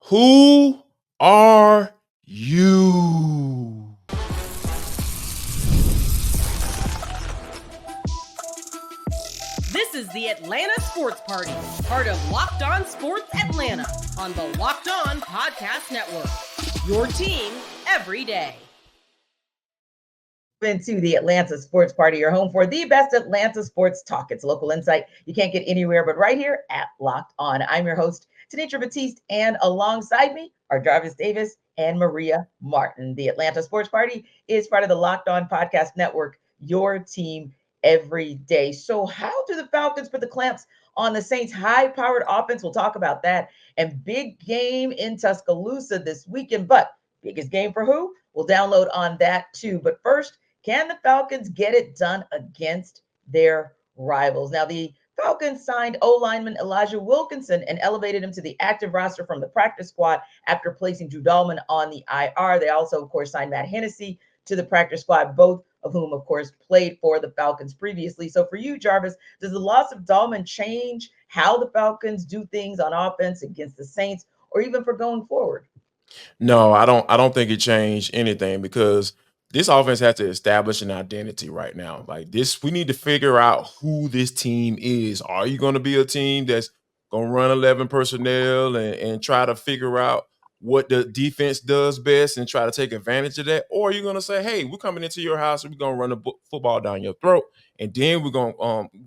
Who are you? This is the Atlanta Sports Party, part of Locked On Sports Atlanta on the Locked On Podcast Network. Your team every day. Into the Atlanta Sports Party, your home for the best Atlanta sports talk. It's local insight you can't get anywhere but right here at Locked On. I'm your host, Tenitra Batiste, and alongside me are Jarvis Davis and Maria Martin. The Atlanta Sports Party is part of the Locked On Podcast Network, your team every day. So how do the Falcons put the clamps on the Saints' high-powered offense? We'll talk about that. And big game in Tuscaloosa this weekend, but biggest game for who? We'll download on that too. But first, can the Falcons get it done against their rivals? Now, the Falcons signed O-lineman Elijah Wilkinson and elevated him to the active roster from the practice squad after placing Drew Dalman on the IR. They also, of course, signed Matt Hennessy to the practice squad, both of whom, of course, played for the Falcons previously. So for you, Jarvis, does the loss of Dalman change how the Falcons do things on offense against the Saints or even for going forward? No, I don't think it changed anything because this offense has to establish an identity right now. Like this, we need to figure out who this team is. Are you going to be a team that's going to run 11 personnel and try to figure out what the defense does best and try to take advantage of that? Or are you going to say, hey, we're coming into your house and we're going to run the football down your throat, and then we're going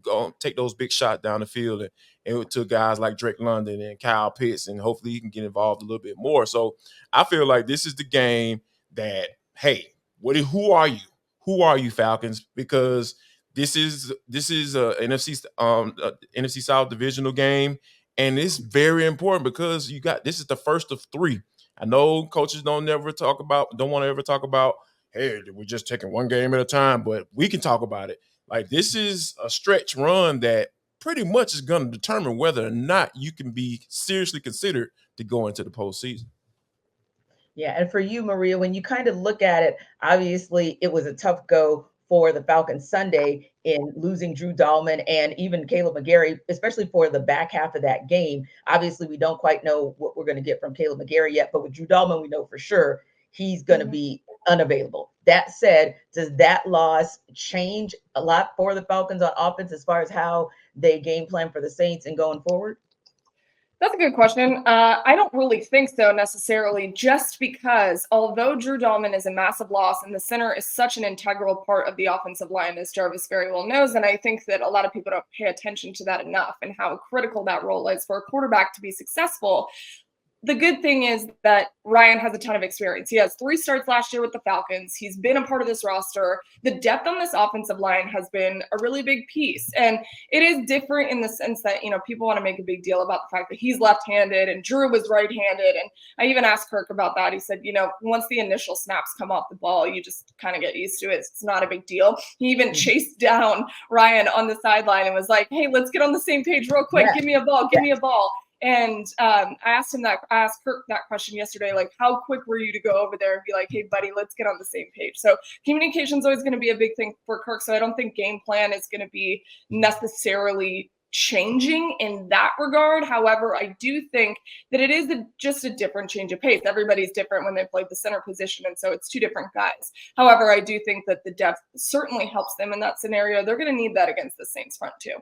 to take those big shots down the field and to guys like Drake London and Kyle Pitts, and hopefully he can get involved a little bit more. So I feel like this is the game that, hey, who are you? Who are you, Falcons? Because this is a NFC South divisional game, and it's very important because this is the first of three. I know coaches don't want to ever talk about, hey, we're just taking one game at a time, but we can talk about it. Like this is a stretch run that pretty much is going to determine whether or not you can be seriously considered to go into the postseason. Yeah, and for you, Maria, when you kind of look at it, obviously it was a tough go for the Falcons Sunday in losing Drew Dalman and even Kaleb McGary, especially for the back half of that game. Obviously, we don't quite know what we're going to get from Kaleb McGary yet, but with Drew Dalman, we know for sure he's going to be unavailable. That said, does that loss change a lot for the Falcons on offense as far as how they game plan for the Saints and going forward? That's a good question. I don't really think so necessarily, just because although Drew Dalman is a massive loss and the center is such an integral part of the offensive line, as Jarvis very well knows, and I think that a lot of people don't pay attention to that enough and how critical that role is for a quarterback to be successful. The good thing is that Ryan has a ton of experience. He has 3 starts last year with the Falcons. He's been a part of this roster. The depth on this offensive line has been a really big piece. And it is different in the sense that, people want to make a big deal about the fact that he's left-handed and Drew was right-handed. And I even asked Kirk about that. He said, once the initial snaps come off the ball, you just kind of get used to it. It's not a big deal. He even chased down Ryan on the sideline and was like, hey, let's get on the same page real quick. Yeah. Give me a ball. And I asked Kirk that question yesterday, like, how quick were you to go over there and be like, hey, buddy, let's get on the same page? So communication is always going to be a big thing for Kirk. So I don't think game plan is going to be necessarily changing in that regard. However, I do think that it is just a different change of pace. Everybody's different when they play the center position, and so it's 2 different guys. However, I do think that the depth certainly helps them in that scenario. They're going to need that against the Saints front too.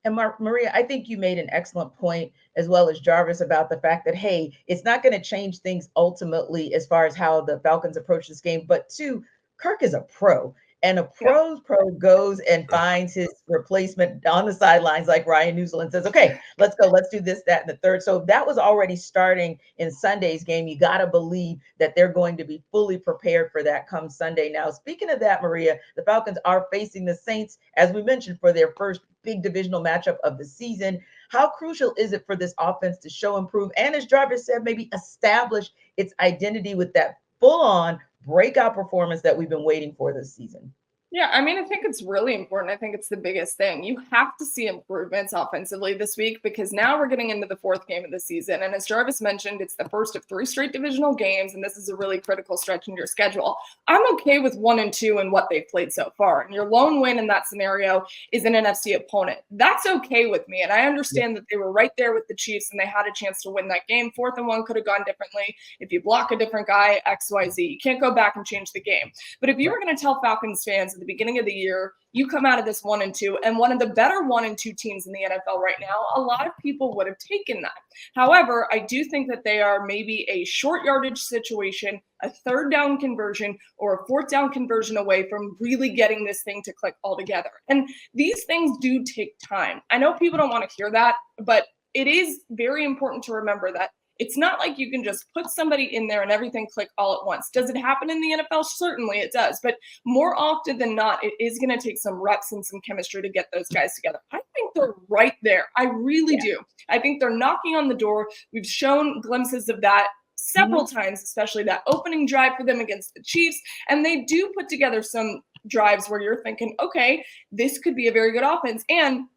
And Maria, I think you made an excellent point, as well as Jarvis, about the fact that, hey, it's not going to change things ultimately as far as how the Falcons approach this game. But 2, Kirk is a pro. And a pro goes and finds his replacement on the sidelines like Ryan Newsel and says, okay, let's go. Let's do this, that, and the third. So that was already starting in Sunday's game. You got to believe that they're going to be fully prepared for that come Sunday. Now, speaking of that, Maria, the Falcons are facing the Saints, as we mentioned, for their first big divisional matchup of the season. How crucial is it for this offense to show improve? And as Jarvis said, maybe establish its identity with that full-on breakout performance that we've been waiting for this season? Yeah, I mean, I think it's really important. I think it's the biggest thing. You have to see improvements offensively this week because now we're getting into the fourth game of the season. And as Jarvis mentioned, it's the first of 3 straight divisional games, and this is a really critical stretch in your schedule. I'm okay with 1-2 and what they've played so far. And your lone win in that scenario is an NFC opponent. That's okay with me. And I understand that they were right there with the Chiefs and they had a chance to win that game. 4th and 1 could have gone differently. If you block a different guy, XYZ, you can't go back and change the game. But if you were going to tell Falcons fans at the beginning of the year, you come out of this 1-2 and one of the better 1-2 teams in the NFL right now, a lot of people would have taken that. However, I do think that they are maybe a short yardage situation, a 3rd down conversion, or a 4th down conversion away from really getting this thing to click altogether. And these things do take time. I know people don't want to hear that, but it is very important to remember that it's not like you can just put somebody in there and everything click all at once. Does it happen in the NFL? Certainly it does. But more often than not, it is going to take some reps and some chemistry to get those guys together. I think they're right there. I really do. I think they're knocking on the door. We've shown glimpses of that several times, especially that opening drive for them against the Chiefs. And they do put together some drives where you're thinking, okay, this could be a very good offense. And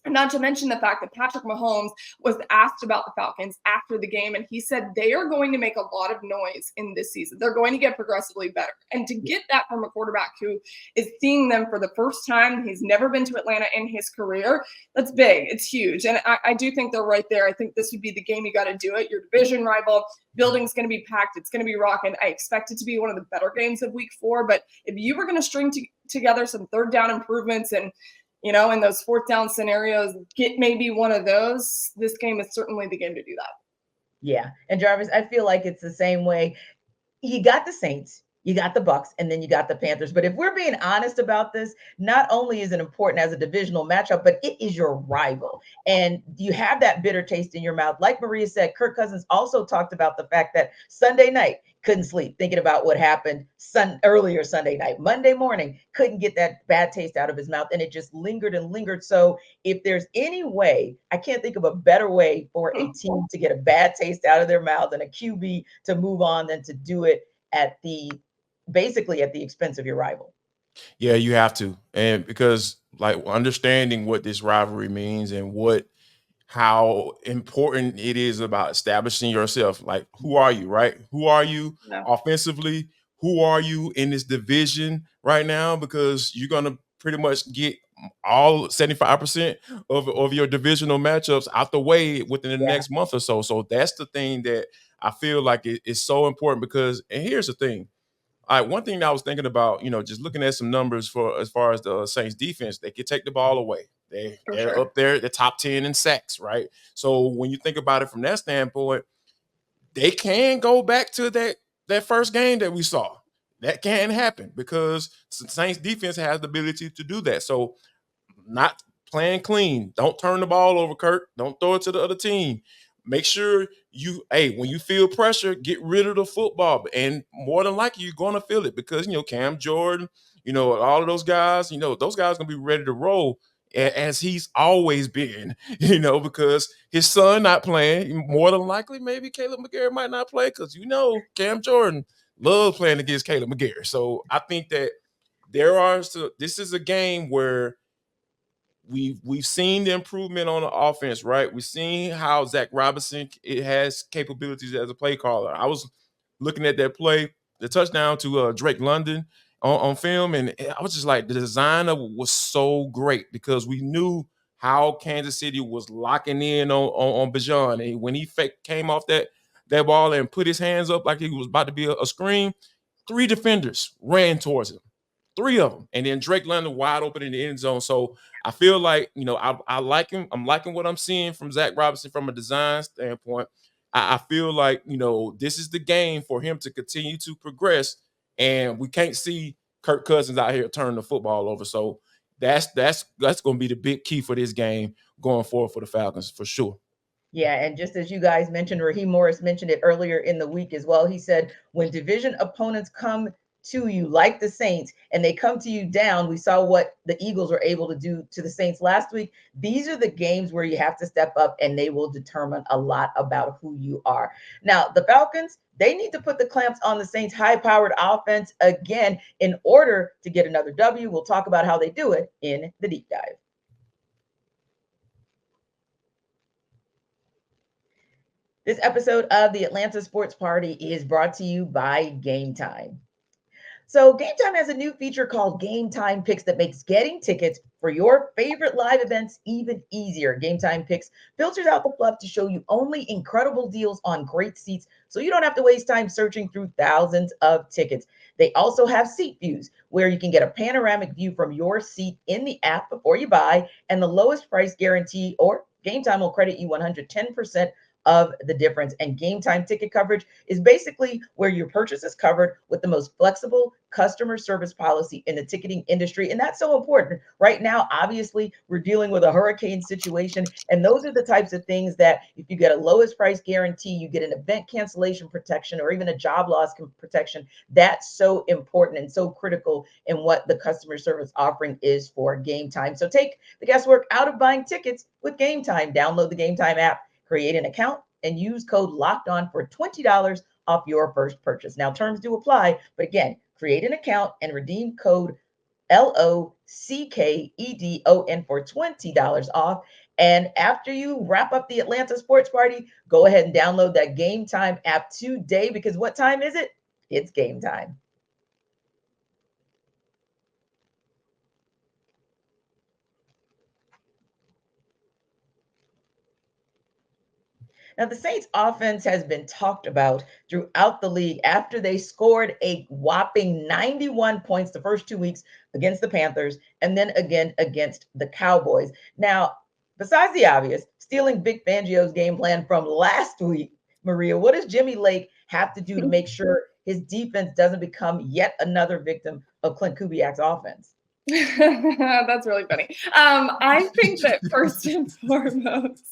not to mention the fact that Patrick Mahomes was asked about the Falcons after the game, and he said they are going to make a lot of noise in this season. They're going to get progressively better. And to get that from a quarterback who is seeing them for the first time, he's never been to Atlanta in his career, that's big. It's huge. And I do think they're right there. I think this would be the game you got to do it. Your division rival, building's going to be packed. It's going to be rocking. I expect it to be one of the better games of week 4. But if you were going to string together some 3rd down improvements and in those 4th down scenarios, get maybe one of those, this game is certainly the game to do that. Yeah. And Jarvis, I feel like it's the same way. You got the Saints, you got the Bucks, and then you got the Panthers. But if we're being honest about this, not only is it important as a divisional matchup, but it is your rival. And you have that bitter taste in your mouth. Like Maria said, Kirk Cousins also talked about the fact that Sunday night, couldn't sleep thinking about what happened earlier Sunday night. Monday morning, couldn't get that bad taste out of his mouth, and it just lingered and lingered. So if there's any way, I can't think of a better way for a team to get a bad taste out of their mouth and a QB to move on than to do it basically at the expense of your rival. Yeah, you have to. And because like understanding what this rivalry means and how important it is about establishing yourself. Like, who are you, right? Who are you offensively? Who are you in this division right now? Because you're going to pretty much get all 75% of your divisional matchups out the way within the next month or so. So that's the thing that I feel like is so important because, and here's the thing. One thing that I was thinking about, just looking at some numbers for as far as the Saints defense, they can take the ball away. They're up there, the top 10 in sacks, right? So when you think about it from that standpoint, they can go back to that first game that we saw. That can happen because the Saints defense has the ability to do that. So not playing clean. Don't turn the ball over, Kurt. Don't throw it to the other team. Make sure when you feel pressure, get rid of the football. And more than likely, you're going to feel it because, Cam Jordan, all of those guys, those guys going to be ready to roll as he's always been, because his son not playing. More than likely, maybe Kaleb McGary might not play because, Cam Jordan loves playing against Kaleb McGary. So I think that this is a game where we've seen the improvement on the offense, right? We've seen how Zach Robinson has capabilities as a play caller. I was looking at that play, the touchdown to Drake London on film, and I was just like, the design of it was so great because we knew how Kansas City was locking in on Bijan. And when he came off that ball and put his hands up like he was about to be a screen, 3 defenders ran towards him. 3 of them. And then Drake London wide open in the end zone. So I feel like, I like him. I'm liking what I'm seeing from Zach Robinson from a design standpoint. I feel like, this is the game for him to continue to progress. And we can't see Kirk Cousins out here turning the football over. So that's going to be the big key for this game going forward for the Falcons for sure. Yeah, and just as you guys mentioned, Raheem Morris mentioned it earlier in the week as well. He said when division opponents come to you like the Saints and they come to you down, we saw what the Eagles were able to do to the Saints last week. These are the games where you have to step up and they will determine a lot about who you are. Now, the Falcons, they need to put the clamps on the Saints' high-powered offense again in order to get another W. We'll talk about how they do it in the deep dive. This episode of the Atlanta Sports Party is brought to you by Game Time. So Game Time has a new feature called Game Time Picks that makes getting tickets for your favorite live events even easier. Game Time Picks filters out the fluff to show you only incredible deals on great seats, so you don't have to waste time searching through thousands of tickets. They also have seat views where you can get a panoramic view from your seat in the app before you buy, and the lowest price guarantee, or Game Time will credit you 110% of the difference. And Game Time ticket coverage is basically where your purchase is covered with the most flexible customer service policy in the ticketing industry. And that's so important. Right now, obviously, we're dealing with a hurricane situation. And those are the types of things that if you get a lowest price guarantee, you get an event cancellation protection or even a job loss protection. That's so important and so critical in what the customer service offering is for Game Time. So take the guesswork out of buying tickets with Game Time. Download the Game Time app, create an account, and use code LOCKEDON for $20 off your first purchase. Now, terms do apply, but again, create an account and redeem code LOCKEDON for $20 off. And after you wrap up the Atlanta Sports Party, go ahead and download that Game Time app today, because what time is it? It's game time. Now, the Saints offense has been talked about throughout the league after they scored a whopping 91 points the first 2 weeks against the Panthers and then again against the Cowboys. Now, besides the obvious, stealing Vic Fangio's game plan from last week, Maria, what does Jimmy Lake have to do to make sure his defense doesn't become yet another victim of Clint Kubiak's offense? That's really funny. I think that first and foremost,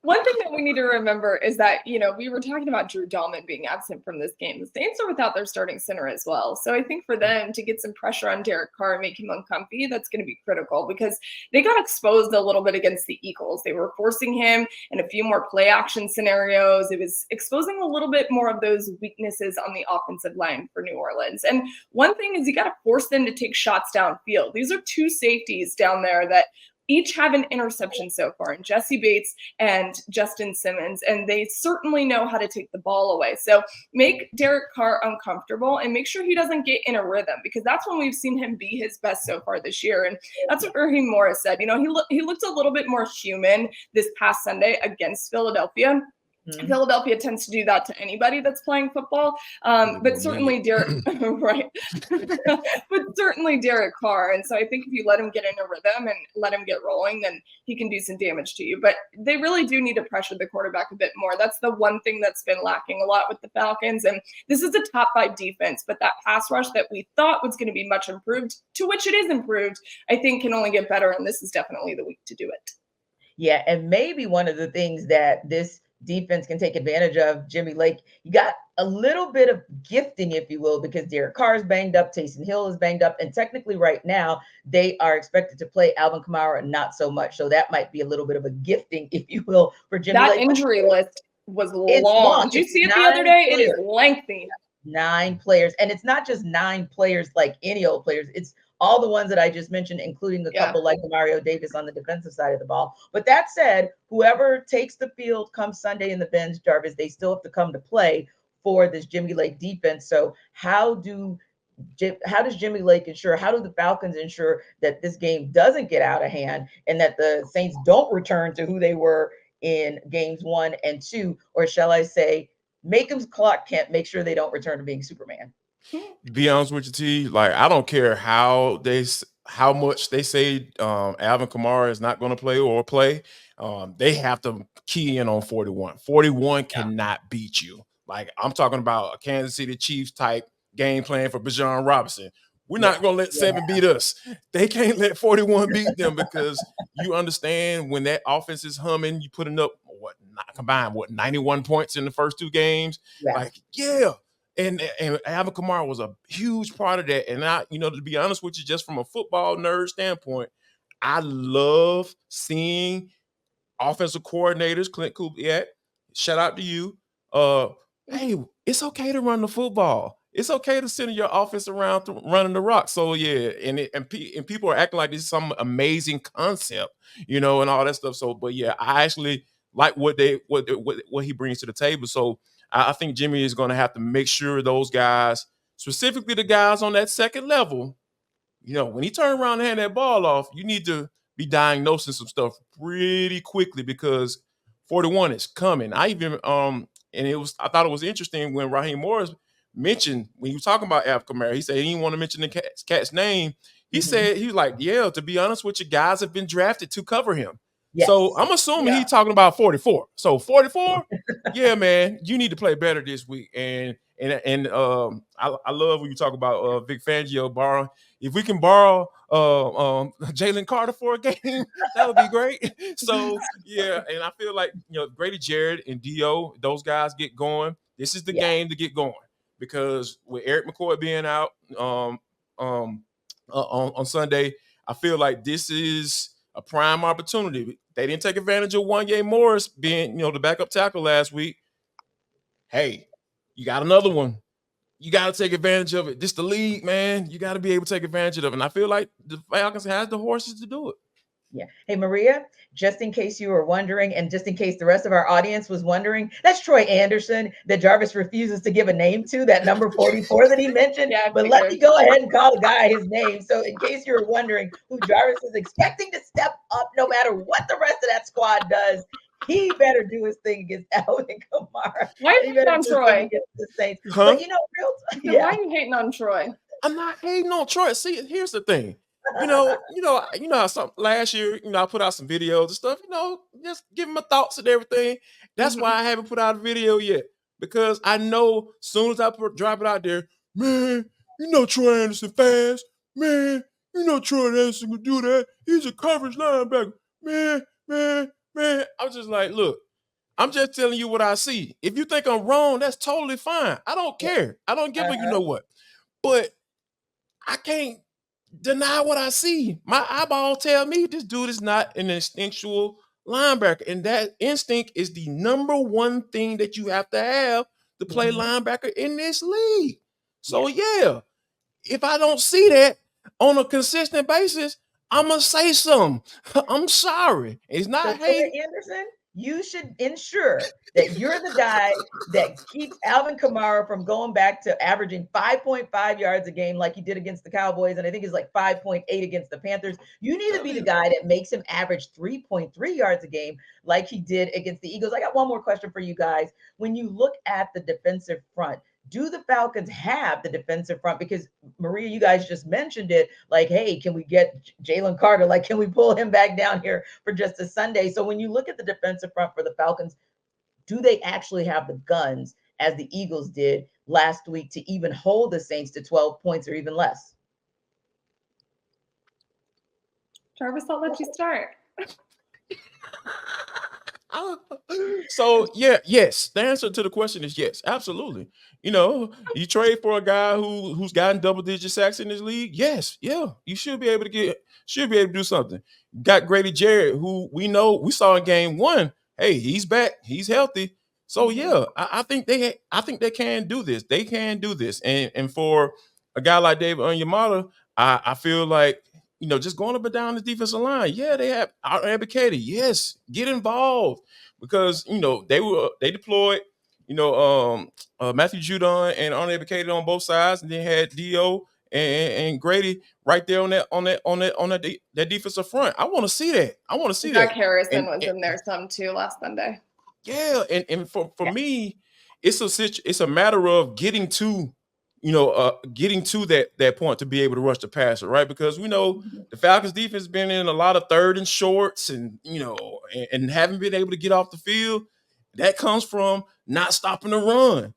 one thing that we need to remember is that, we were talking about Drew Dalman being absent from this game. The Saints are without their starting center as well. So I think for them to get some pressure on Derek Carr and make him uncomfy, that's going to be critical, because they got exposed a little bit against the Eagles. They were forcing him in a few more play action scenarios. It was exposing a little bit more of those weaknesses on the offensive line for New Orleans. And one thing is you got to force them to take shots downfield. These are two safeties down there that each have an interception so far, and Jesse Bates and Justin Simmons, and they certainly know how to take the ball away. So make Derek Carr uncomfortable and make sure he doesn't get in a rhythm, because that's when we've seen him be his best so far this year. And that's what Raheem Morris said. He looked a little bit more human this past Sunday against Philadelphia. Mm-hmm. Philadelphia tends to do that to anybody that's playing football, but certainly Derek, right? But certainly Derek Carr. And so I think if you let him get in a rhythm and let him get rolling, then he can do some damage to you. But they really do need to pressure the quarterback a bit more. That's the one thing that's been lacking a lot with the Falcons. And this is a top 5 defense, but that pass rush that we thought was going to be much improved, to which it is improved, I think can only get better. And this is definitely the week to do it. Yeah, and maybe one of the things that this defense can take advantage of, Jimmy Lake, you got a little bit of gifting, if you will, because Derek Carr is banged up, Taysom Hill is banged up, and technically right now they are expected to play Alvin Kamara not so much. So that might be a little bit of a gifting, if you will, for Jimmy Lake. That injury list was long. Did you see it the other day? Players. It is lengthy. 9 players. And it's not just 9 players like any old players. It's all the ones that I just mentioned, including a couple like Mario Davis on the defensive side of the ball. But that said, whoever takes the field come Sunday in the bench, Jarvis, they still have to come to play for this Jimmy Lake defense. So how does Jimmy Lake ensure, how do the Falcons ensure that this game doesn't get out of hand and that the Saints don't return to who they were in games 1 and 2, or shall I say, make them Clark Kent, make sure they don't return to being Superman? Be honest with you, T. Like, I don't care how much they say Alvin Kamara is not going to play or play. They have to key in on 41. 41 cannot beat you. Like, I'm talking about a Kansas City Chiefs type game plan for Bijan Robinson. We're not going to let 7 beat us. They can't let 41 beat them, because you understand when that offense is humming, you putting up combined 91 points in the first 2 games. Yeah. Like, yeah. And Alvin Kamara was a huge part of that. And I, to be honest with you, just from a football nerd standpoint, I love seeing offensive coordinators, Clint Kubiak, shout out to you. Hey, it's okay to run the football. It's okay to center your offense around running the rock. So yeah, and people are acting like this is some amazing concept, and all that stuff. So, but yeah, I actually like what he brings to the table. So I think Jimmy is going to have to make sure those guys, specifically the guys on that second level, when he turned around and hand that ball off, you need to be diagnosing some stuff pretty quickly because 41 is coming. I thought it was interesting when Raheem Morris mentioned, when he was talking about Alvin Kamara, he said he didn't want to mention the cat's name. He said, he was like, yeah, to be honest with you, guys have been drafted to cover him. Yes. So I'm assuming he's talking about 44. So 44, yeah, man, you need to play better this week. And I love when you talk about Vic Fangio borrowing. If we can borrow Jalen Carter for a game, that would be great. So yeah, and I feel like Grady Jarrett and Dio, those guys get going. This is the game to get going because with Eric McCoy being out on Sunday, I feel like this is a prime opportunity. They didn't take advantage of Wanye Morris being the backup tackle last week. Hey, you got another one. You got to take advantage of it. This the league, man. You got to be able to take advantage of it. And I feel like the Falcons has the horses to do it. Yeah. Hey, Maria, just in case you were wondering, and just in case the rest of our audience was wondering, that's Troy Anderson that Jarvis refuses to give a name to, that number 44 that he mentioned. But let me go ahead and call the guy his name. So in case you were wondering who Jarvis is expecting to step up, no matter what the rest of that squad does, he better do his thing against Alvin Kamara. Why are you hating on Troy? The Saints. Huh? But why are you hating on Troy? I'm not hating on Troy. See, here's the thing. How last year, I put out some videos and stuff, just giving my thoughts and everything. That's why I haven't put out a video yet. Because I know as soon as I drop it out there, man, Troy Anderson fast. Man, Troy Anderson can do that. He's a coverage linebacker. Man. I'm just like, look, I'm just telling you what I see. If you think I'm wrong, that's totally fine. I don't care. I don't give a you know what. But I can't deny what I see. My eyeball tell me this dude is not an instinctual linebacker. And that instinct is the number one thing that you have to have to play linebacker in this league. So yeah, if I don't see that on a consistent basis, I'm going to say something. I'm sorry. It's not hate. Anderson, you should ensure that you're the guy that keeps Alvin Kamara from going back to averaging 5.5 yards a game like he did against the Cowboys. And I think it's like 5.8 against the Panthers. You need to be the guy that makes him average 3.3 yards a game like he did against the Eagles. I got one more question for you guys. When you look at the defensive front, do the Falcons have the defensive front? Because Maria, you guys just mentioned it. Like, hey, can we get Jalen Carter? Like, can we pull him back down here for just a Sunday? So when you look at the defensive front for the Falcons, do they actually have the guns as the Eagles did last week to even hold the Saints to 12 points or even less? Jarvis, I'll let you start. So yes. The answer to the question is yes, absolutely. You trade for a guy who's gotten double-digit sacks in this league. Yes, you should be able to do something. Got Grady Jarrett, who we saw in game 1. Hey, he's back, he's healthy. So yeah, I think they can do this. They can do this. And for a guy like David Onyemata, I feel like just going up and down the defensive line. Yeah, they have advocated. Yes, get involved because they deployed Matthew Judon and unadvocated on both sides, and then had Dio and Grady right there on that defensive front. I want to see that. Jack Harrison was in there some too last Sunday. Yeah, and for me, it's a matter of getting to that point to be able to rush the passer, right? Because we know the Falcons defense has been in a lot of third and shorts and haven't been able to get off the field. That comes from not stopping the run.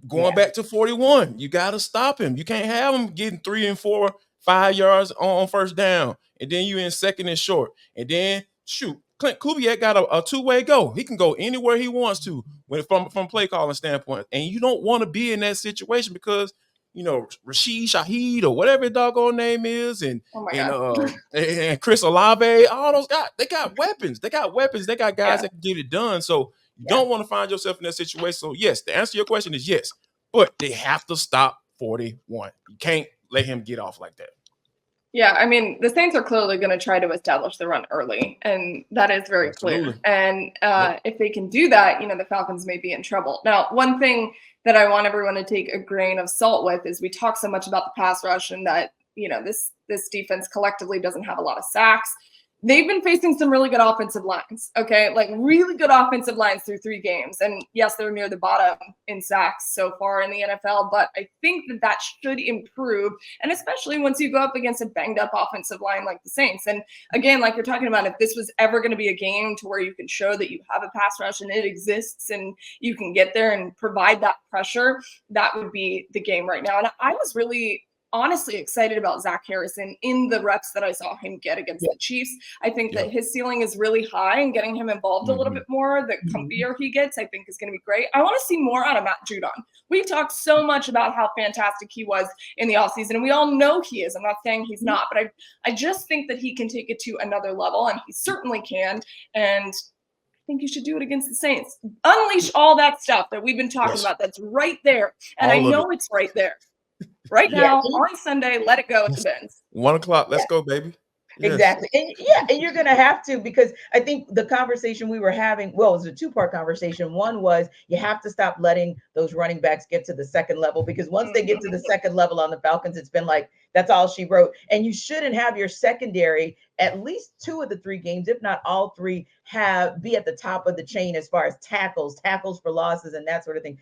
Going back to 41, you got to stop him. You can't have him getting 3 and 4, 5 yards on first down. And then you in second and short. And then Clint Kubiak got a two-way go. He can go anywhere he wants to from play calling standpoint. And you don't want to be in that situation because Rashid Shaheed or whatever his doggone name is, and Chris Olave, all those guys, they got weapons. They got guys that can get it done. So you don't want to find yourself in that situation. So yes, the answer to your question is yes, but they have to stop 41. You can't let him get off like that. Yeah, I mean, the Saints are clearly going to try to establish the run early, and that is very clear. And if they can do that, the Falcons may be in trouble. Now, one thing that I want everyone to take a grain of salt with is we talk so much about the pass rush and that, this defense collectively doesn't have a lot of sacks. They've been facing some really good offensive lines, okay? Like really good offensive lines through 3 games. And yes, they're near the bottom in sacks so far in the NFL, but I think that should improve. And especially once you go up against a banged up offensive line like the Saints. And again, like you're talking about, if this was ever going to be a game to where you can show that you have a pass rush and it exists and you can get there and provide that pressure, that would be the game right now. And I was really honestly excited about Zach Harrison in the reps that I saw him get against the Chiefs. I think that his ceiling is really high, and getting him involved a little bit more, the comfier he gets, I think is going to be great. I want to see more out of Matt Judon. We talked so much about how fantastic he was in the offseason, and we all know he is. I'm not saying he's not, but I just think that he can take it to another level, and he certainly can. And I think you should do it against the Saints. Unleash all that stuff that we've been talking about that's right there. And I know it's right there. Right now, on Sunday, let it go at the Benz. 1 o'clock, let's go, baby. Yes. Exactly. And you're going to have to, because I think the conversation we were having, well, it was a 2-part conversation. One was you have to stop letting those running backs get to the second level, because once they get to the second level on the Falcons, it's been like, that's all she wrote. And you shouldn't have your secondary, at least 2 of the 3 games, if not all 3, be at the top of the chain as far as tackles for losses and that sort of thing.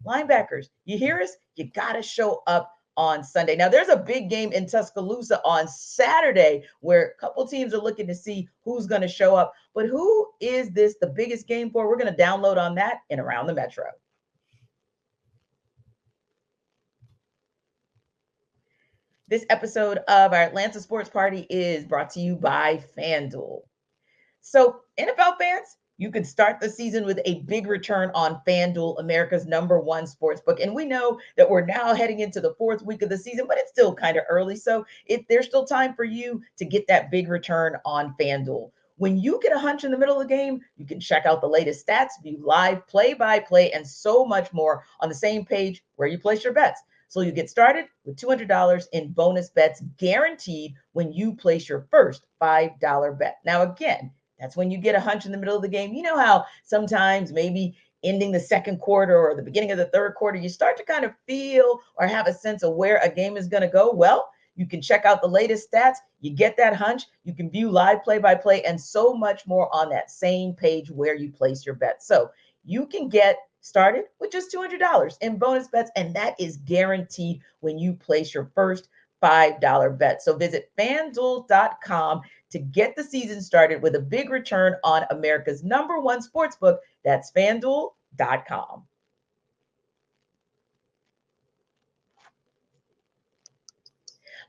Linebackers, you hear us? You got to show up on Sunday. Now, there's a big game in Tuscaloosa on Saturday where a couple teams are looking to see who's going to show up. But who is this the biggest game for? We're going to download on that and Around the Metro. This episode of our Atlanta Sports Party is brought to you by FanDuel. So, NFL fans, you can start the season with a big return on FanDuel, America's #1 sportsbook. And we know that we're now heading into the 4th week of the season, but it's still kind of early. So there's still time for you to get that big return on FanDuel. When you get a hunch in the middle of the game, you can check out the latest stats, view live play-by-play, and so much more on the same page where you place your bets. So you get started with $200 in bonus bets guaranteed when you place your first $5 bet. Now, again, that's when you get a hunch in the middle of the game. You know how sometimes maybe ending the second quarter or the beginning of the third quarter, you start to kind of feel or have a sense of where a game is going to go? Well, you can check out the latest stats. You get that hunch. You can view live play-by-play and so much more on that same page where you place your bets. So you can get started with just $200 in bonus bets, and that is guaranteed when you place your first $5 bet. So visit FanDuel.com to get the season started with a big return on America's #1 sportsbook. That's FanDuel.com.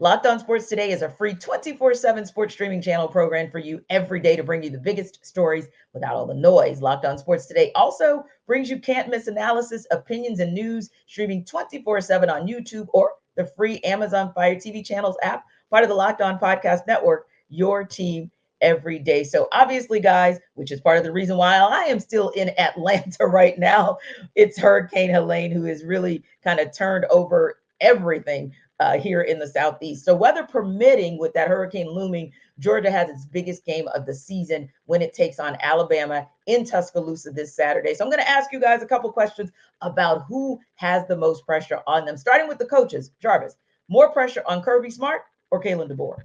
Locked On Sports Today is a free 24/7 sports streaming channel program for you every day to bring you the biggest stories without all the noise. Locked On Sports Today also brings you can't miss analysis, opinions, and news streaming 24/7 on YouTube or the free Amazon Fire TV channels app, part of the Locked On Podcast Network, your team every day. So obviously, guys, which is part of the reason why I am still in Atlanta right now, it's Hurricane Helene who has really kind of turned over everything here in the Southeast. So weather permitting, with that hurricane looming, Georgia has its biggest game of the season when it takes on Alabama in Tuscaloosa this Saturday. So I'm going to ask you guys a couple questions about who has the most pressure on them, starting with the coaches. Jarvis, more pressure on Kirby Smart or Kalen DeBoer?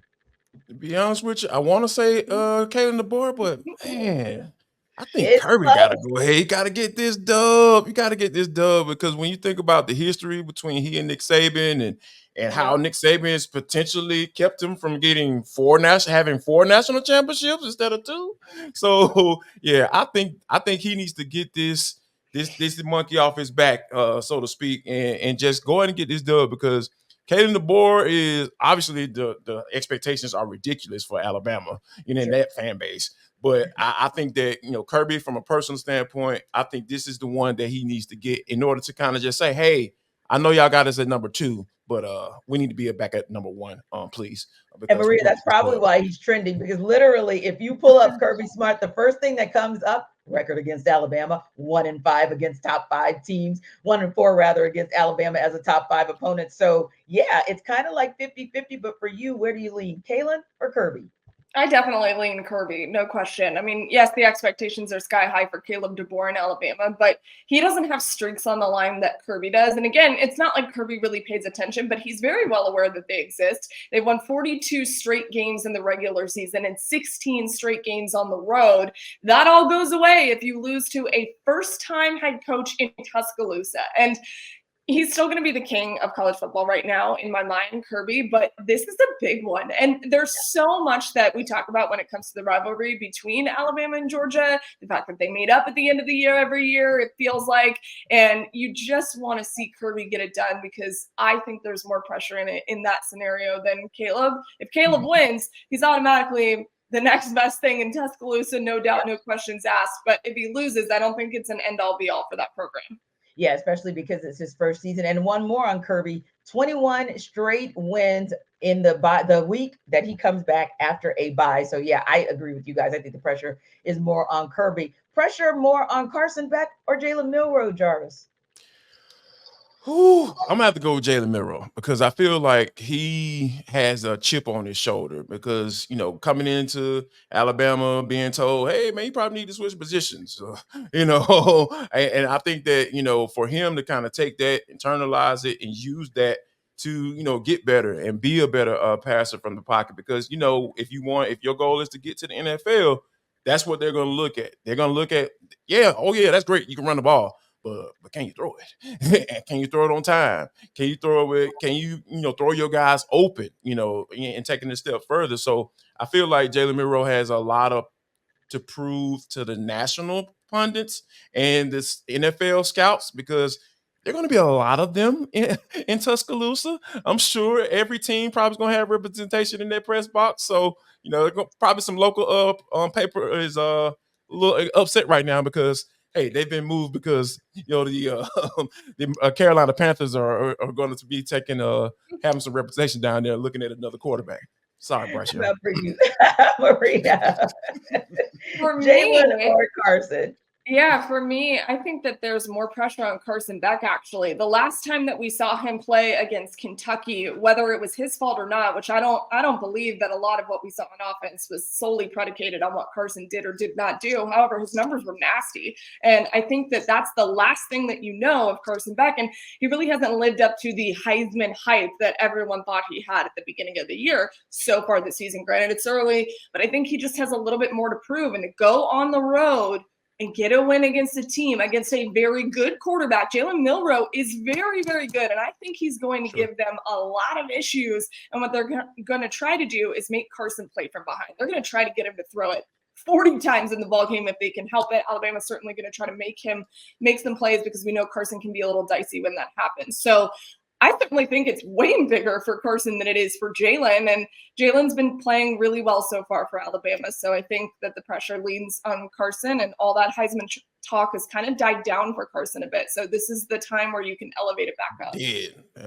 To be honest with you, I want to say Kalen DeBoer, but man, I think Kirby got to go ahead. He got to get this dub. You got to get this dub, because when you think about the history between he and Nick Saban and how Nick Saban has potentially kept him from getting having 4 national championships instead of 2. So yeah, I think he needs to get this monkey off his back, so to speak, and just go ahead and get this dub, because Kalen DeBoer is obviously the expectations are ridiculous for Alabama, in that fan base. But I think that, Kirby, from a personal standpoint, I think this is the one that he needs to get in order to kind of just say, hey, I know y'all got us at number 2, but we need to be back at number 1, please. And Because Maria, that's probably why he's trending, because literally, if you pull up Kirby Smart, the first thing that comes up, record against Alabama, 1-5 against top 5 teams, 1-4 rather against Alabama as a top 5 opponent. So yeah, it's kind of like 50-50, but for you, where do you lean, Kalen or Kirby? I definitely lean Kirby, no question. I mean, yes, the expectations are sky high for Kaleb DeBoer in Alabama, but he doesn't have streaks on the line that Kirby does. And again, it's not like Kirby really pays attention, but he's very well aware that they exist. They've won 42 straight games in the regular season and 16 straight games on the road. That all goes away if you lose to a first-time head coach in Tuscaloosa. And he's still going to be the king of college football right now in my mind, Kirby, but this is a big one. And there's so much that we talk about when it comes to the rivalry between Alabama and Georgia, the fact that they made up at the end of the year every year, it feels like, and you just want to see Kirby get it done because I think there's more pressure in that scenario than Kaleb. If Kaleb wins, he's automatically the next best thing in Tuscaloosa, no doubt, no questions asked. But if he loses, I don't think it's an end-all be-all for that program. Yeah, especially because it's his first season. And one more on Kirby, 21 straight wins in the week that he comes back after a bye. So yeah, I agree with you guys. I think the pressure is more on Kirby. Pressure more on Carson, Beck, or Jalen Milroe, Jarvis? I'm gonna have to go with Jalen Milroe because I feel like he has a chip on his shoulder because coming into Alabama being told, hey man, you probably need to switch positions, and I think that for him to kind of take that, internalize it, and use that to get better and be a better passer from the pocket because if your goal is to get to the NFL, that's what they're gonna look at. They're gonna look at that's great, you can run the ball. But can you throw it? Can you throw it on time? Can you throw it? Can you throw your guys open? And taking it a step further. So I feel like Jalen Milroe has a lot to prove to the national pundits and this NFL scouts because there are going to be a lot of them in Tuscaloosa. I'm sure every team probably is going to have representation in their press box. So probably some local paper is a little upset right now because. Hey, they've been moved because the Carolina Panthers are going to be taking having some representation down there, looking at another quarterback. Sorry, Bryce. About for you, Maria. For Jalen me, or Carson? Yeah, for me, I think that there's more pressure on Carson Beck, actually. The last time that we saw him play against Kentucky, whether it was his fault or not, which I don't believe that a lot of what we saw on offense was solely predicated on what Carson did or did not do. However, his numbers were nasty. And I think that that's the last thing that you know of Carson Beck. And he really hasn't lived up to the Heisman hype that everyone thought he had at the beginning of the year so far this season. Granted, it's early, but I think he just has a little bit more to prove. And to go on the road and get a win against a team, against a very good quarterback. Jalen Milroe is very, very good, and I think he's going to give them a lot of issues, and what they're going to try to do is make Carson play from behind. They're going to try to get him to throw it 40 times in the ballgame if they can help it. Alabama's certainly going to try to make some plays because we know Carson can be a little dicey when that happens. So I certainly think it's way bigger for Carson than it is for Jalen. And Jalen's been playing really well so far for Alabama. So I think that the pressure leans on Carson, and all that Heisman talk has kind of died down for Carson a bit. So this is the time where you can elevate it back up.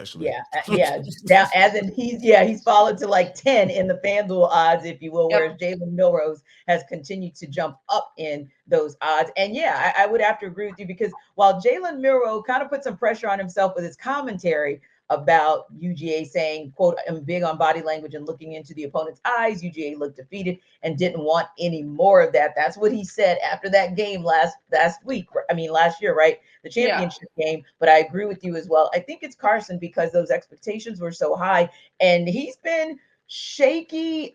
Actually. Yeah. Now, as in he's fallen to like 10 in the FanDuel odds, if you will, whereas Jalen Milroe has continued to jump up in those odds. And yeah, I would have to agree with you because while Jalen Milroe kind of put some pressure on himself with his commentary about UGA saying, quote, I'm big on body language and looking into the opponent's eyes. UGA looked defeated and didn't want any more of that. That's what he said after that game last year, right? The championship game. But I agree with you as well. I think it's Carson because those expectations were so high and he's been solid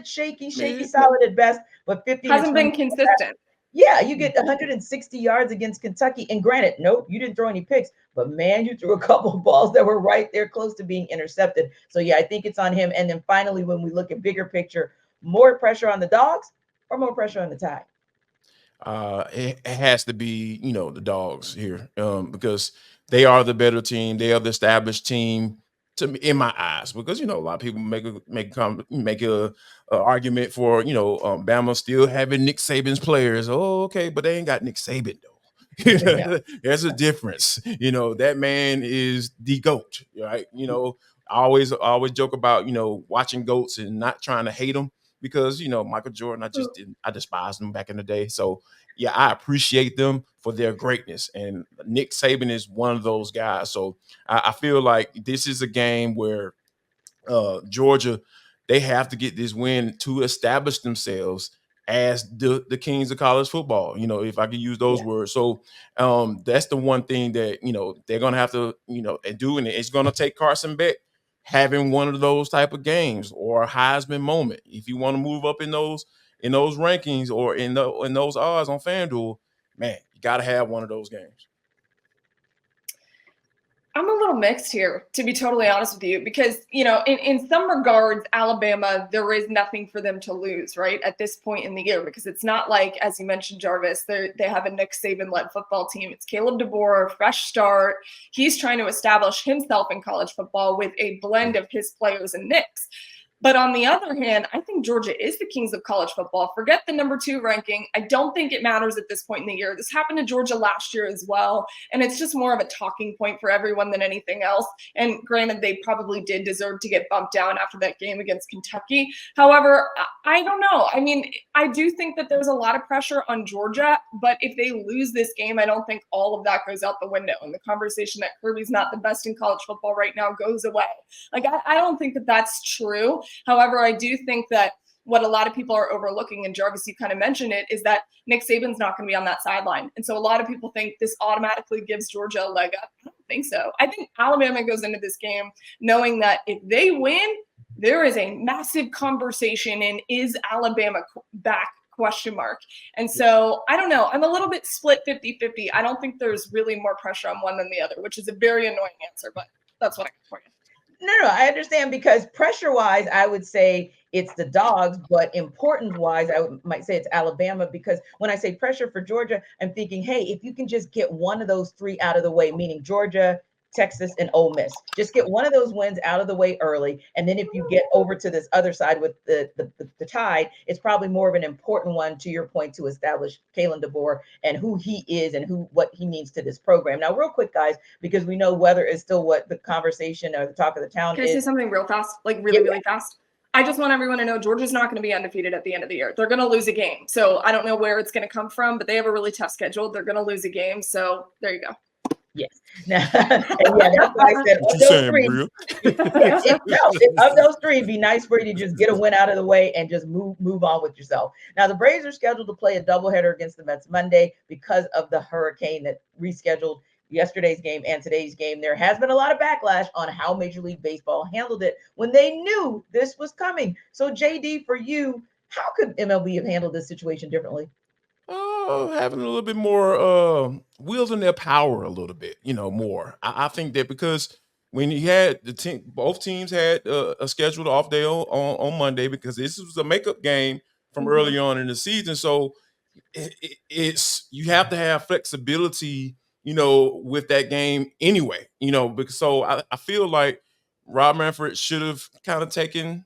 at best, but 50 hasn't been consistent. Yeah, you get 160 yards against Kentucky. And granted, nope, you didn't throw any picks, but man, you threw a couple of balls that were right there close to being intercepted. So yeah, I think it's on him. And then finally, when we look at bigger picture, more pressure on the Dogs or more pressure on the Tide? It has to be, the Dogs here because they are the better team. They are the established team. to me, in my eyes, because a lot of people make a argument for Bama still having Nick Saban's players. Oh, okay, but they ain't got Nick Saban Yeah. though. There's a difference. That man is the GOAT, right? I always joke about watching GOATs and not trying to hate them because Michael Jordan, I despised him back in the day. So yeah, I appreciate them for their greatness, and Nick Saban is one of those guys. So I feel like this is a game where Georgia, they have to get this win to establish themselves as the kings of college football, if I could use those words. So that's the one thing that they're gonna have to and do, and it's gonna take Carson Beck having one of those type of games or a Heisman moment if you want to move up in those rankings or in those odds on FanDuel. Man, you got to have one of those games. I'm a little mixed here, to be totally honest with you, because, in some regards, Alabama, there is nothing for them to lose, right, at this point in the year, because it's not like, as you mentioned, Jarvis, they have a Nick Saban-led football team. It's Kaleb DeBoer, fresh start. He's trying to establish himself in college football with a blend of his players and Nick's. But on the other hand, I think Georgia is the kings of college football. Forget the number 2 ranking. I don't think it matters at this point in the year. This happened to Georgia last year as well. And it's just more of a talking point for everyone than anything else. And granted, they probably did deserve to get bumped down after that game against Kentucky. However, I don't know. I mean, I do think that there's a lot of pressure on Georgia. But if they lose this game, I don't think all of that goes out the window. And the conversation that Kirby's not the best in college football right now goes away. Like, I don't think that that's true. However, I do think that what a lot of people are overlooking, and Jarvis, you kind of mentioned it, is that Nick Saban's not going to be on that sideline. And so a lot of people think this automatically gives Georgia a leg up. I don't think so. I think Alabama goes into this game knowing that if they win, there is a massive conversation in is Alabama back ? And so I don't know. I'm a little bit split 50-50. I don't think there's really more pressure on one than the other, which is a very annoying answer, but that's what I got for you. No, I understand, because pressure-wise, I would say it's the Dogs, but importance-wise, might say it's Alabama, because when I say pressure for Georgia, I'm thinking, hey, if you can just get one of those 3 out of the way, meaning Georgia, Texas, and Ole Miss, just get one of those wins out of the way early, and then if you get over to this other side with the Tide, it's probably more of an important one, to your point, to establish Kalen DeBoer and who he is and what he means to this program. Now, real quick, guys, because we know weather is still what the conversation or the talk of the town is. Can I say something real fast, really fast? I just want everyone to know Georgia's not going to be undefeated at the end of the year. They're going to lose a game. So I don't know where it's going to come from, but they have a really tough schedule. They're going to lose a game. So there you go. Yes. Now, and that's why I said of those 3, it'd be nice for you to just get a win out of the way and just move on with yourself. Now, the Braves are scheduled to play a doubleheader against the Mets Monday because of the hurricane that rescheduled yesterday's game and today's game. There has been a lot of backlash on how Major League Baseball handled it when they knew this was coming. So, JD, for you, how could MLB have handled this situation differently? Having a little bit more wheels in their power a little bit, more. I think that because when you had both teams had a scheduled off day on Monday, because this was a makeup game from early on in the season. So it's you have to have flexibility, with that game anyway, because so I feel like Rob Manfred should have kind of taken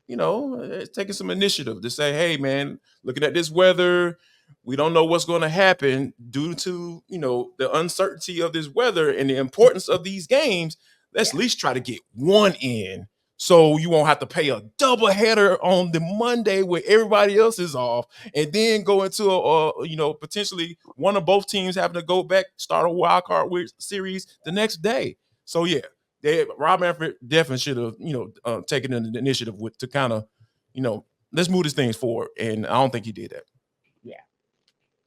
some initiative to say, hey, man, looking at this weather, we don't know what's going to happen due to, the uncertainty of this weather and the importance of these games. Let's at least try to get one in so you won't have to pay a double header on the Monday where everybody else is off, and then go into potentially one of both teams having to go back, start a wild card series the next day. So, yeah. Rob Manfred definitely should have, taken the initiative to kind of, let's move these things forward. And I don't think he did that.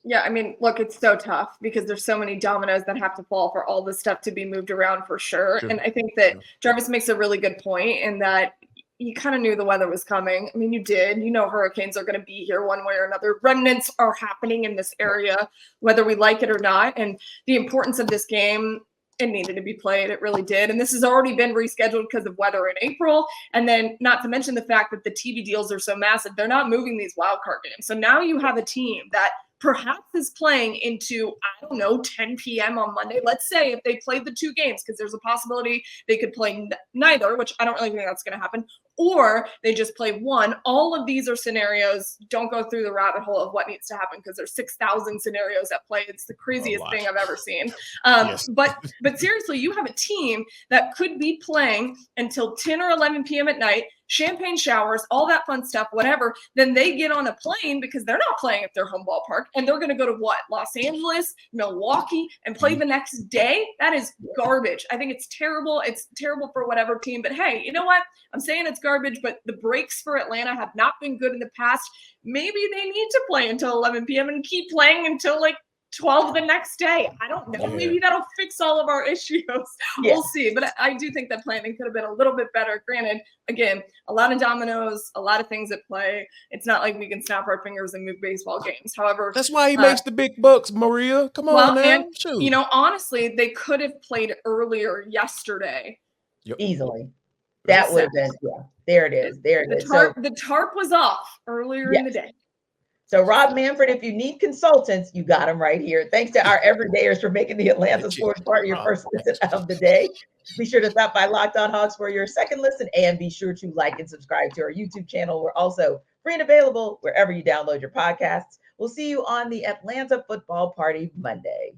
Yeah, I mean, look, it's so tough because there's so many dominoes that have to fall for all this stuff to be moved around for sure. And I think that Jarvis makes a really good point in that you kind of knew the weather was coming. I mean, you did. Hurricanes are going to be here one way or another. Remnants are happening in this area, whether we like it or not. And the importance of this game, it needed to be played. It really did. And this has already been rescheduled because of weather in April. And then not to mention the fact that the TV deals are so massive, they're not moving these wild card games. So now you have a team that perhaps is playing into, I don't know, 10 p.m. on Monday. Let's say if they played the 2 games, because there's a possibility they could play neither, which I don't really think that's going to happen, or they just play one. All of these are scenarios. Don't go through the rabbit hole of what needs to happen because there's 6,000 scenarios at play. It's the craziest thing I've ever seen. Yes. But seriously, you have a team that could be playing until 10 or 11 p.m. at night, champagne showers, all that fun stuff, whatever. Then they get on a plane because they're not playing at their home ballpark, and they're going to go to what? Los Angeles, Milwaukee, and play the next day? That is garbage. I think it's terrible. It's terrible for whatever team. But hey, you know what? I'm saying it's garbage, but the breaks for Atlanta have not been good in the past. Maybe they need to play until 11 p.m. and keep playing until like 12 the next day. I don't know. Yeah. Maybe that'll fix all of our issues. Yeah. We'll see. But I do think that planning could have been a little bit better. Granted, again, a lot of dominoes, a lot of things at play. It's not like we can snap our fingers and move baseball games. However, That's why he makes the big bucks, Maria. Come on, man. and Shoot. you know, honestly, they could have played earlier yesterday. Easily. That would have been, there it is. There it is. The tarp was off earlier in the day. So Rob Manfred, if you need consultants, you got them right here. Thanks to our everydayers for making the Atlanta Sports Party your first listen of the day. Be sure to stop by Locked On Hogs for your second listen, and be sure to like and subscribe to our YouTube channel. We're also free and available wherever you download your podcasts. We'll see you on the Atlanta Football Party Monday.